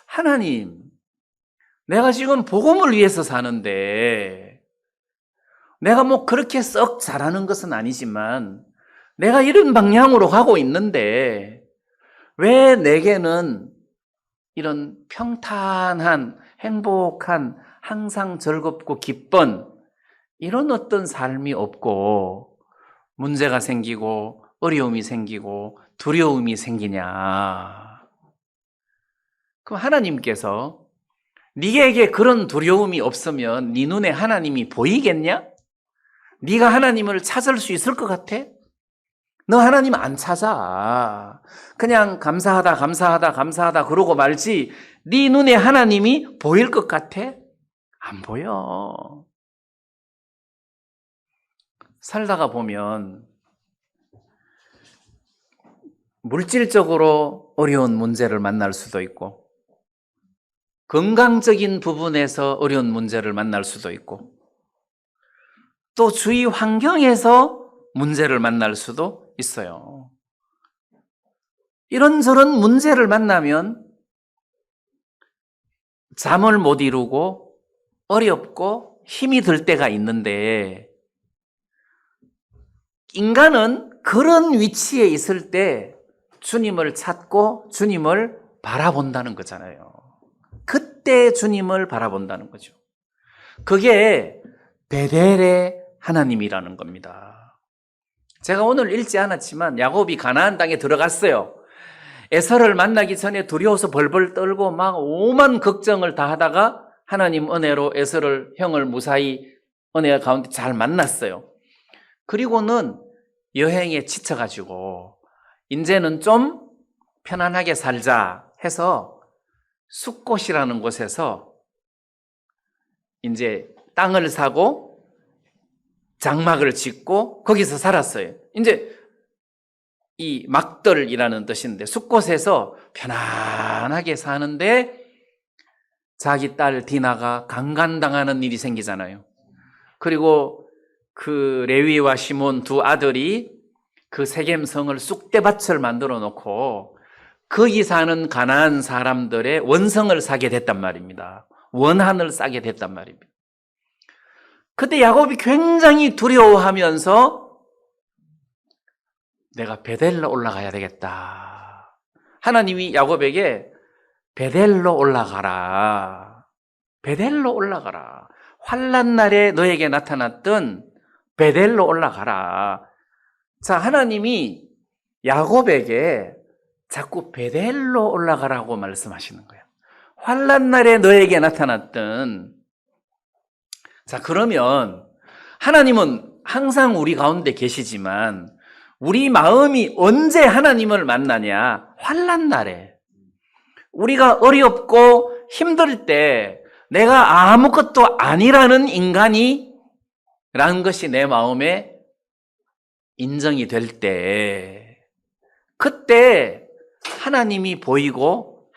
하나님, 내가 지금 복음을 위해서 사는데 내가 뭐 그렇게 썩 잘하는 것은 아니지만 내가 이런 방향으로 가고 있는데 왜 내게는 이런 평탄한, 행복한, 항상 즐겁고 기쁜 이런 어떤 삶이 없고 문제가 생기고 어려움이 생기고 두려움이 생기냐? 그럼 하나님께서 네게 그런 두려움이 없으면 네 눈에 하나님이 보이겠냐? 네가 하나님을 찾을 수 있을 것 같아? 너 하나님 안 찾아. 그냥 감사하다 그러고 말지 네 눈에 하나님이 보일 것 같아? 안 보여. 살다가 보면 물질적으로 어려운 문제를 만날 수도 있고 건강적인 부분에서 어려운 문제를 만날 수도 있고 또 주위 환경에서 문제를 만날 수도 있어요. 이런저런 문제를 만나면 잠을 못 이루고 어렵고 힘이 들 때가 있는데 인간은 그런 위치에 있을 때 주님을 찾고 주님을 바라본다는 거잖아요. 그때 주님을 바라본다는 거죠. 그게 베델의 하나님이라는 겁니다. 제가 오늘 읽지 않았지만 야곱이 가나안 땅에 들어갔어요. 에서를 만나기 전에 두려워서 벌벌 떨고 막 오만 걱정을 다 하다가 하나님 은혜로 에서를 형을 무사히 은혜 가운데 잘 만났어요. 그리고는 여행에 지쳐가지고 이제는 좀 편안하게 살자 해서 숫곳이라는 곳에서 이제 땅을 사고 장막을 짓고 거기서 살았어요. 이제 이 막들이라는 뜻인데 숫곳에서 편안하게 사는데 자기 딸 디나가 강간당하는 일이 생기잖아요. 그리고 그 레위와 시몬 두 아들이 그 세겜성을 쑥대밭을 만들어 놓고 거기 사는 가나안 사람들의 원성을 사게 됐단 말입니다. 원한을 싸게 됐단 말입니다. 그때 야곱이 굉장히 두려워하면서 내가 베델로 올라가야 되겠다. 하나님이 야곱에게 베델로 올라가라. 베델로 올라가라. 환난 날에 너에게 나타났던 베델로 올라가라. 자, 하나님이 야곱에게 자꾸 베델로 올라가라고 말씀하시는 거예요. 환난 날에 너에게 나타났던. 자, 그러면 하나님은 항상 우리 가운데 계시지만 우리 마음이 언제 하나님을 만나냐? 환난 날에. 우리가 어렵고 힘들 때 내가 아무것도 아니라는 인간이 라는 것이 내 마음에 인정이 될 때, 그때 하나님이 보이고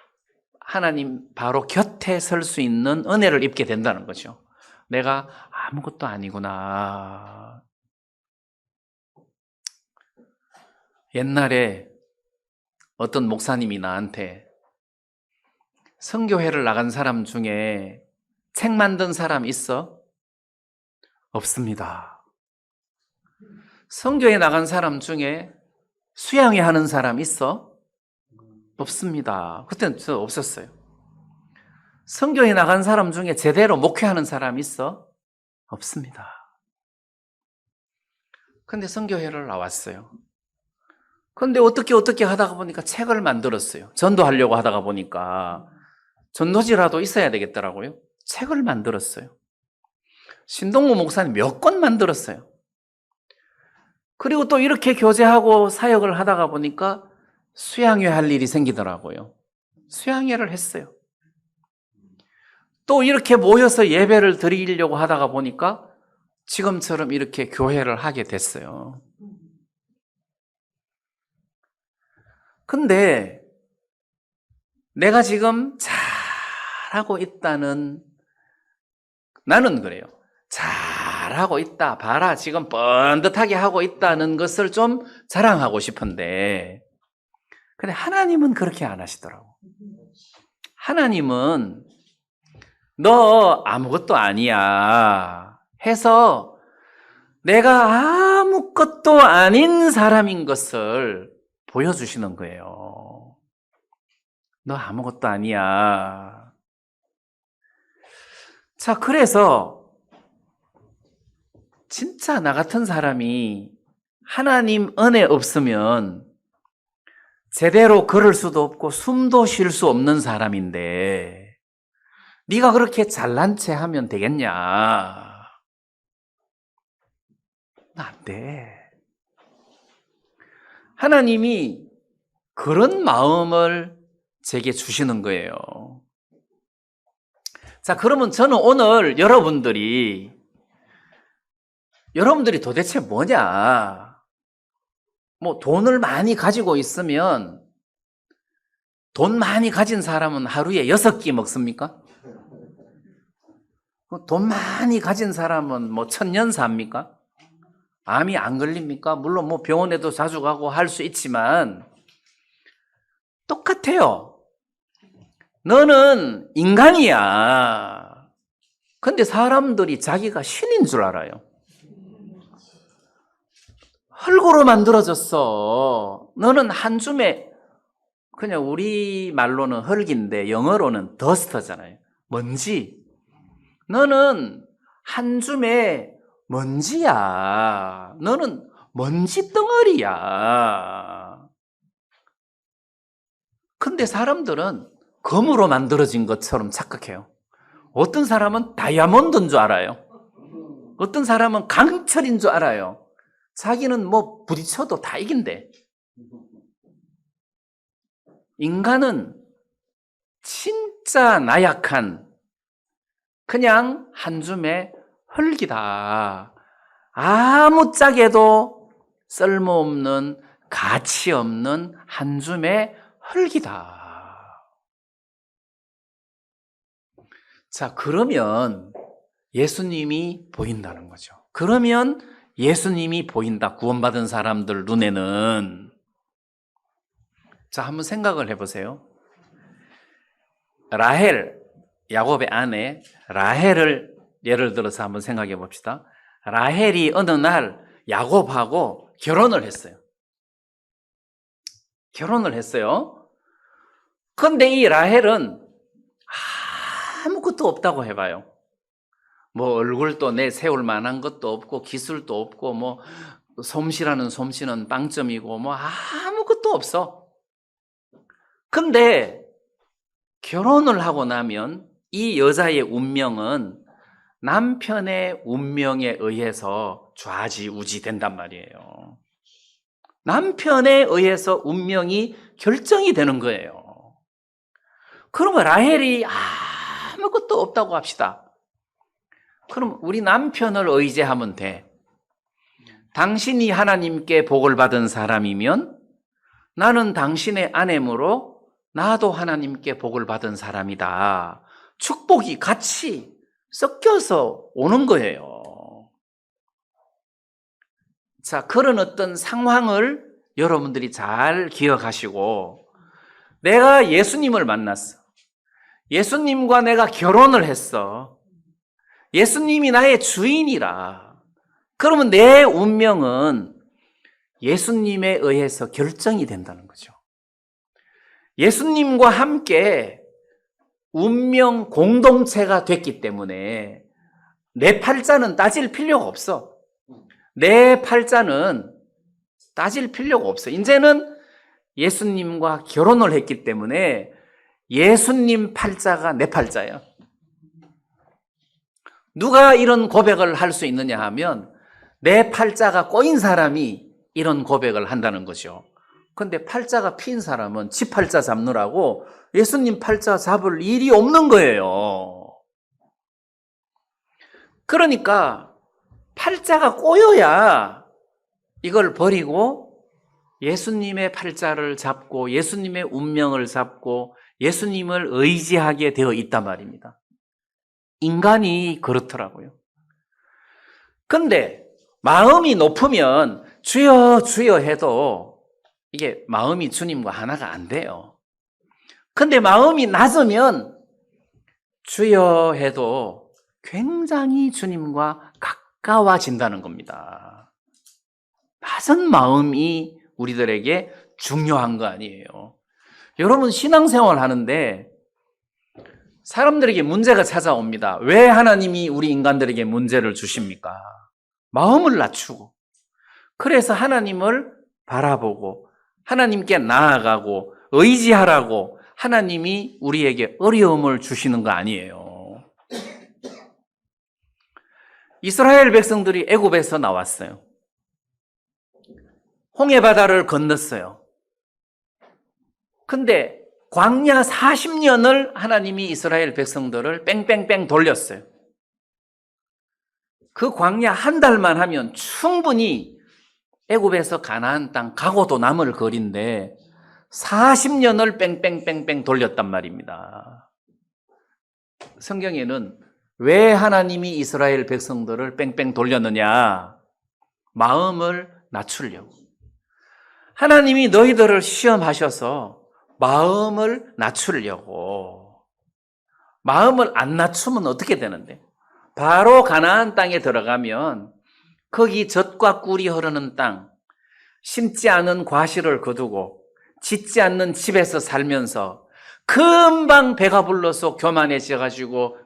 하나님 바로 곁에 설 수 있는 은혜를 입게 된다는 거죠. 내가 아무것도 아니구나. 옛날에 어떤 목사님이 나한테 선교회를 나간 사람 중에 책 만든 사람 있어? 없습니다. 선교회 나간 사람 중에 수양회 하는 사람 있어? 없습니다. 그때는 저 없었어요. 선교회 나간 사람 중에 제대로 목회하는 사람 있어? 없습니다. 근데 선교회를 나왔어요. 근데 어떻게 하다가 보니까 책을 만들었어요. 전도하려고 하다가 보니까 전도지라도 있어야 되겠더라고요. 책을 만들었어요. 신동무 목사님 몇 권 만들었어요. 그리고 또 이렇게 교제하고 사역을 하다가 보니까 수양회 할 일이 생기더라고요. 수양회를 했어요. 또 이렇게 모여서 예배를 드리려고 하다가 보니까 지금처럼 이렇게 교회를 하게 됐어요. 근데 내가 지금 잘하고 있다는, 나는 그래요. 잘하고 있다. 봐라. 지금 번듯하게 하고 있다는 것을 좀 자랑하고 싶은데, 근데 하나님은 그렇게 안 하시더라고. 하나님은 너 아무것도 아니야 해서 내가 아무것도 아닌 사람인 것을 보여주시는 거예요. 너 아무것도 아니야. 자, 그래서 진짜 나 같은 사람이 하나님 은혜 없으면 제대로 걸을 수도 없고 숨도 쉴 수 없는 사람인데 네가 그렇게 잘난 체 하면 되겠냐? 안 돼. 하나님이 그런 마음을 제게 주시는 거예요. 자, 그러면 저는 오늘 여러분들이 도대체 뭐냐? 뭐 돈을 많이 가지고 있으면 돈 많이 가진 사람은 하루에 6끼 먹습니까? 돈 많이 가진 사람은 뭐 1000년 삽니까? 암이 안 걸립니까? 물론 뭐 병원에도 자주 가고 할 수 있지만 똑같아요. 너는 인간이야. 근데 사람들이 자기가 신인 줄 알아요. 흙으로 만들어졌어. 너는 한 줌에, 그냥 우리 말로는 흙인데 영어로는 더스트잖아요. 먼지. 너는 한 줌에 먼지야. 너는 먼지 덩어리야. 근데 사람들은 금으로 만들어진 것처럼 착각해요. 어떤 사람은 다이아몬드인 줄 알아요. 어떤 사람은 강철인 줄 알아요. 자기는 뭐 부딪혀도 다 이긴대. 인간은 진짜 나약한 그냥 한 줌의 흙이다. 아무짝에도 쓸모없는 가치 없는 한 줌의 흙이다. 자, 그러면 예수님이 보인다는 거죠. 그러면 예수님이 보인다. 구원받은 사람들 눈에는. 자, 한번 생각을 해보세요. 라헬, 야곱의 아내 라헬을 예를 들어서 한번 생각해 봅시다. 라헬이 어느 날 야곱하고 결혼을 했어요. 그런데 이 라헬은 아무것도 없다고 해봐요. 뭐 얼굴도 내세울 만한 것도 없고 기술도 없고 뭐 솜씨라는 솜씨는 빵점이고 뭐 아무것도 없어. 근데 결혼을 하고 나면 이 여자의 운명은 남편의 운명에 의해서 좌지우지 된단 말이에요. 남편에 의해서 운명이 결정이 되는 거예요. 그러면 라헬이 아무것도 없다고 합시다. 그럼 우리 남편을 의지하면 돼. 당신이 하나님께 복을 받은 사람이면 나는 당신의 아내므로 나도 하나님께 복을 받은 사람이다. 축복이 같이 섞여서 오는 거예요. 자, 그런 어떤 상황을 여러분들이 잘 기억하시고, 내가 예수님을 만났어. 예수님과 내가 결혼을 했어. 예수님이 나의 주인이라. 그러면 내 운명은 예수님에 의해서 결정이 된다는 거죠. 예수님과 함께 운명 공동체가 됐기 때문에 내 팔자는 따질 필요가 없어. 내 팔자는 따질 필요가 없어. 이제는 예수님과 결혼을 했기 때문에 예수님 팔자가 내 팔자예요. 누가 이런 고백을 할 수 있느냐 하면 내 팔자가 꼬인 사람이 이런 고백을 한다는 거죠. 근데 팔자가 핀 사람은 지 팔자 잡느라고 예수님 팔자 잡을 일이 없는 거예요. 그러니까 팔자가 꼬여야 이걸 버리고 예수님의 팔자를 잡고 예수님의 운명을 잡고 예수님을 의지하게 되어 있단 말입니다. 인간이 그렇더라고요. 근데 마음이 높으면 주여 주여 해도 이게 마음이 주님과 하나가 안 돼요. 근데 마음이 낮으면 주여 해도 굉장히 주님과 가까워진다는 겁니다. 낮은 마음이 우리들에게 중요한 거 아니에요. 여러분 신앙생활 하는데 사람들에게 문제가 찾아옵니다. 왜 하나님이 우리 인간들에게 문제를 주십니까? 마음을 낮추고 그래서 하나님을 바라보고 하나님께 나아가고 의지하라고 하나님이 우리에게 어려움을 주시는 거 아니에요. 이스라엘 백성들이 애굽에서 나왔어요. 홍해바다를 건넜어요. 근데 광야 40년을 하나님이 이스라엘 백성들을 뺑뺑뺑 돌렸어요. 그 광야 한 달만 하면 충분히 애굽에서 가나안 땅 가고도 남을 거리인데 40년을 뺑뺑뺑뺑 돌렸단 말입니다. 성경에는 왜 하나님이 이스라엘 백성들을 뺑뺑 돌렸느냐? 마음을 낮추려고. 하나님이 너희들을 시험하셔서 마음을 낮추려고. 마음을 안 낮추면 어떻게 되는데? 바로 가나안 땅에 들어가면 거기 젖과 꿀이 흐르는 땅, 심지 않은 과실을 거두고 짓지 않는 집에서 살면서 금방 배가 불러서 교만해져가지고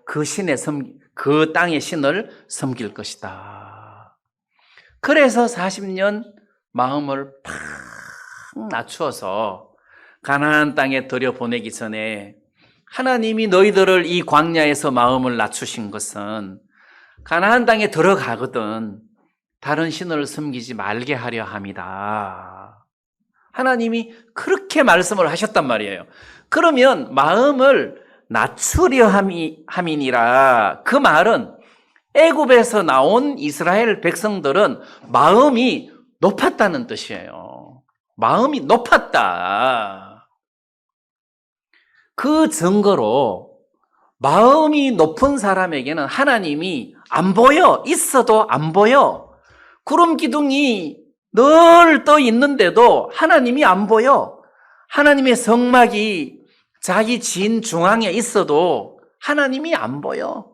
그 땅의 신을 섬길 것이다. 그래서 40년 마음을 팍 낮추어서 가나안 땅에 들여보내기 전에 하나님이 너희들을 이 광야에서 마음을 낮추신 것은 가나안 땅에 들어가거든 다른 신을 섬기지 말게 하려 함이다. 하나님이 그렇게 말씀을 하셨단 말이에요. 그러면 마음을 낮추려 함이니라. 그 말은 애굽에서 나온 이스라엘 백성들은 마음이 높았다는 뜻이에요. 마음이 높았다. 그 증거로 마음이 높은 사람에게는 하나님이 안 보여. 있어도 안 보여. 구름 기둥이 늘 떠 있는데도 하나님이 안 보여. 하나님의 성막이 자기 진 중앙에 있어도 하나님이 안 보여.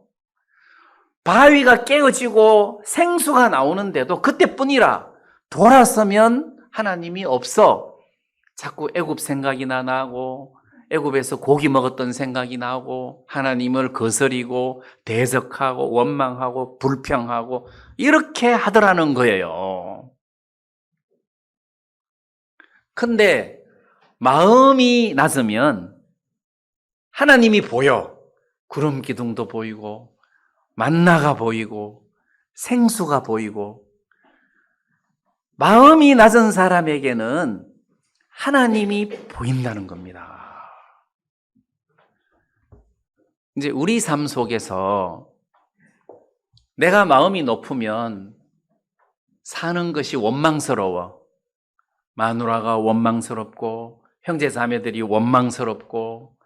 바위가 깨어지고 생수가 나오는데도 그때뿐이라 돌아서면 하나님이 없어. 자꾸 애굽 생각이 나고 애굽에서 고기 먹었던 생각이 나고 하나님을 거스리고 대적하고 원망하고 불평하고 이렇게 하더라는 거예요. 근데 마음이 낮으면 하나님이 보여. 구름 기둥도 보이고 만나가 보이고 생수가 보이고. 마음이 낮은 사람에게는 하나님이 보인다는 겁니다. 이제 우리 삶 속에서 내가 마음이 높으면 사는 것이 원망스러워. 마누라가 원망스럽고 형제 자매들이 원망스럽고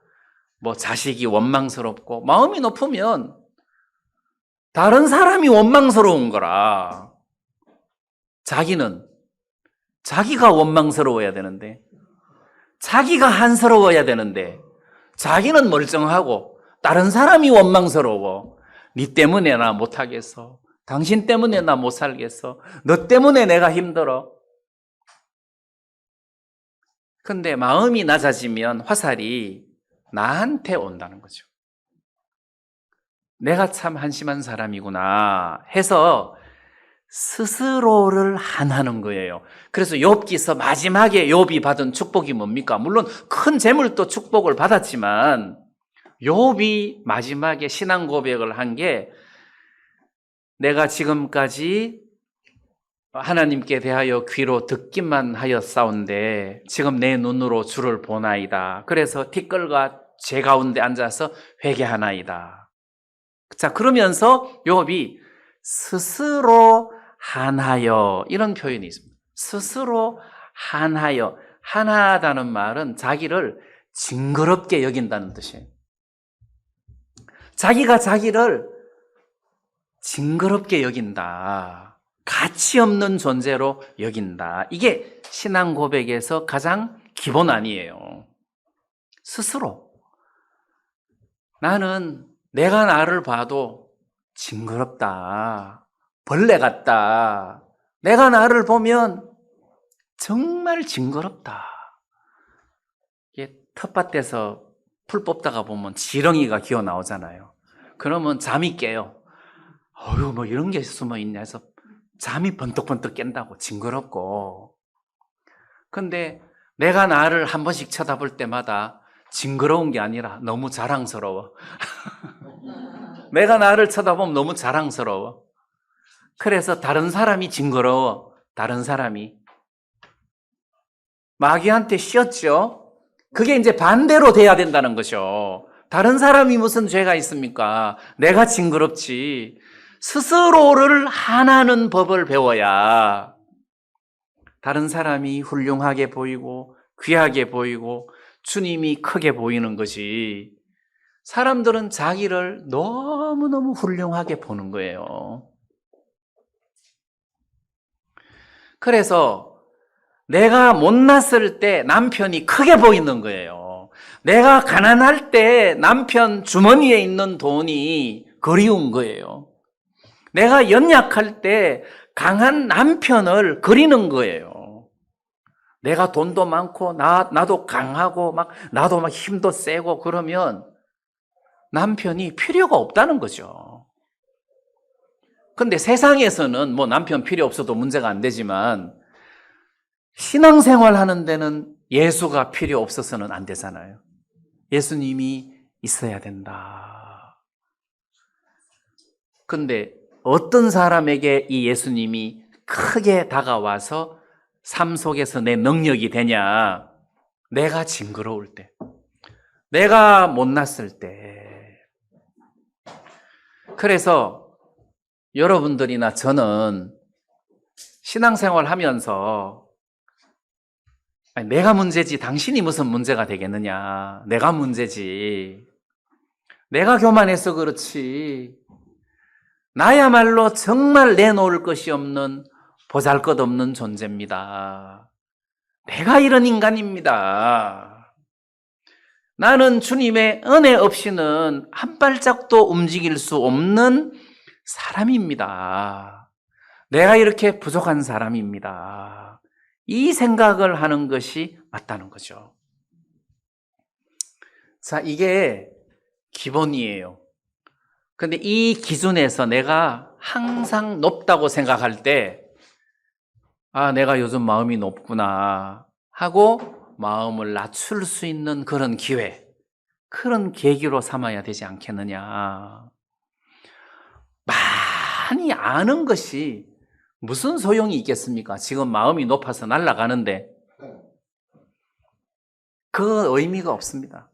뭐 자식이 원망스럽고 마음이 높으면 다른 사람이 원망스러운 거라. 자기가 원망스러워야 되는데, 자기가 한스러워야 되는데, 자기는 멀쩡하고 다른 사람이 원망스러워. 네 때문에 나 못하겠어. 당신 때문에 나 못 살겠어. 너 때문에 내가 힘들어. 근데 마음이 낮아지면 화살이 나한테 온다는 거죠. 내가 참 한심한 사람이구나 해서 스스로를 한하는 거예요. 그래서 욥기서 마지막에 욥이 받은 축복이 뭡니까? 물론 큰 재물도 축복을 받았지만 욥이 마지막에 신앙 고백을 한 게 내가 지금까지 하나님께 대하여 귀로 듣기만 하였사온데 지금 내 눈으로 주를 보나이다. 그래서 티끌과 제 가운데 앉아서 회개하나이다. 자, 그러면서 욥이 스스로 한하여 이런 표현이 있습니다. 스스로 한하여. 한하다는 말은 자기를 징그럽게 여긴다는 뜻이에요. 자기가 자기를 징그럽게 여긴다. 가치 없는 존재로 여긴다. 이게 신앙 고백에서 가장 기본 아니에요. 스스로. 나는 내가 나를 봐도 징그럽다. 벌레 같다. 내가 나를 보면 정말 징그럽다. 이게 텃밭에서 풀 뽑다가 보면 지렁이가 기어 나오잖아요. 그러면 잠이 깨요. 어휴, 뭐 이런 게 숨어 있냐 해서 잠이 번뜩번뜩 깬다고. 징그럽고. 근데 내가 나를 한 번씩 쳐다볼 때마다 징그러운 게 아니라 너무 자랑스러워. 내가 나를 쳐다보면 너무 자랑스러워. 그래서 다른 사람이 징그러워. 다른 사람이. 마귀한테 씌었죠? 그게 이제 반대로 돼야 된다는 거죠. 다른 사람이 무슨 죄가 있습니까? 내가 징그럽지. 스스로를 한하는 법을 배워야 다른 사람이 훌륭하게 보이고 귀하게 보이고 주님이 크게 보이는 것이, 사람들은 자기를 너무너무 훌륭하게 보는 거예요. 그래서 내가 못났을 때 남편이 크게 보이는 거예요. 내가 가난할 때 남편 주머니에 있는 돈이 그리운 거예요. 내가 연약할 때 강한 남편을 그리는 거예요. 내가 돈도 많고 나도 강하고 나도 힘도 세고 그러면 남편이 필요가 없다는 거죠. 근데 세상에서는 뭐 남편 필요 없어도 문제가 안 되지만 신앙생활 하는 데는 예수가 필요 없어서는 안 되잖아요. 예수님이 있어야 된다. 근데 어떤 사람에게 이 예수님이 크게 다가와서 삶 속에서 내 능력이 되냐? 내가 징그러울 때, 내가 못났을 때. 그래서 여러분들이나 저는 신앙생활 하면서 아니, 내가 문제지 당신이 무슨 문제가 되겠느냐. 내가 문제지. 내가 교만해서 그렇지. 나야말로 정말 내놓을 것이 없는 보잘것없는 존재입니다. 내가 이런 인간입니다. 나는 주님의 은혜 없이는 한 발짝도 움직일 수 없는 사람입니다. 내가 이렇게 부족한 사람입니다. 이 생각을 하는 것이 맞다는 거죠. 자, 이게 기본이에요. 근데 이 기준에서 내가 항상 높다고 생각할 때, 아, 내가 요즘 마음이 높구나 하고 마음을 낮출 수 있는 그런 기회, 그런 계기로 삼아야 되지 않겠느냐. 많이 아는 것이 무슨 소용이 있겠습니까? 지금 마음이 높아서 날아가는데 그 의미가 없습니다.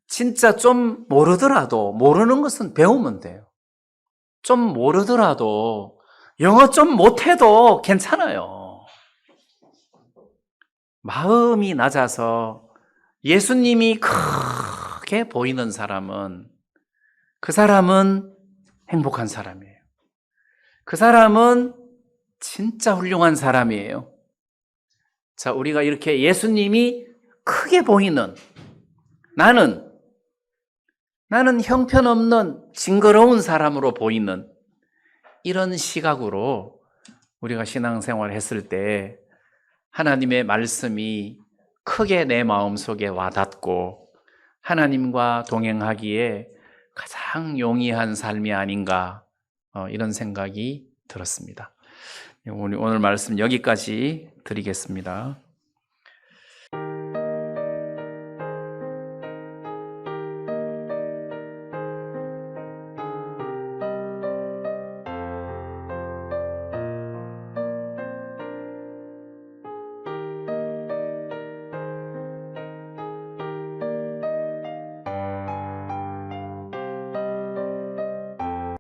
진짜 좀 모르더라도, 모르는 것은 배우면 돼요. 좀 모르더라도, 영어 좀 못해도 괜찮아요. 마음이 낮아서 예수님이 크게 보이는 사람은, 그 사람은 행복한 사람이에요. 그 사람은 진짜 훌륭한 사람이에요. 자, 우리가 이렇게 예수님이 크게 보이는, 나는 형편없는 징그러운 사람으로 보이는 이런 시각으로 우리가 신앙생활을 했을 때 하나님의 말씀이 크게 내 마음속에 와닿고 하나님과 동행하기에 가장 용이한 삶이 아닌가, 이런 생각이 들었습니다. 오늘 말씀 여기까지 드리겠습니다.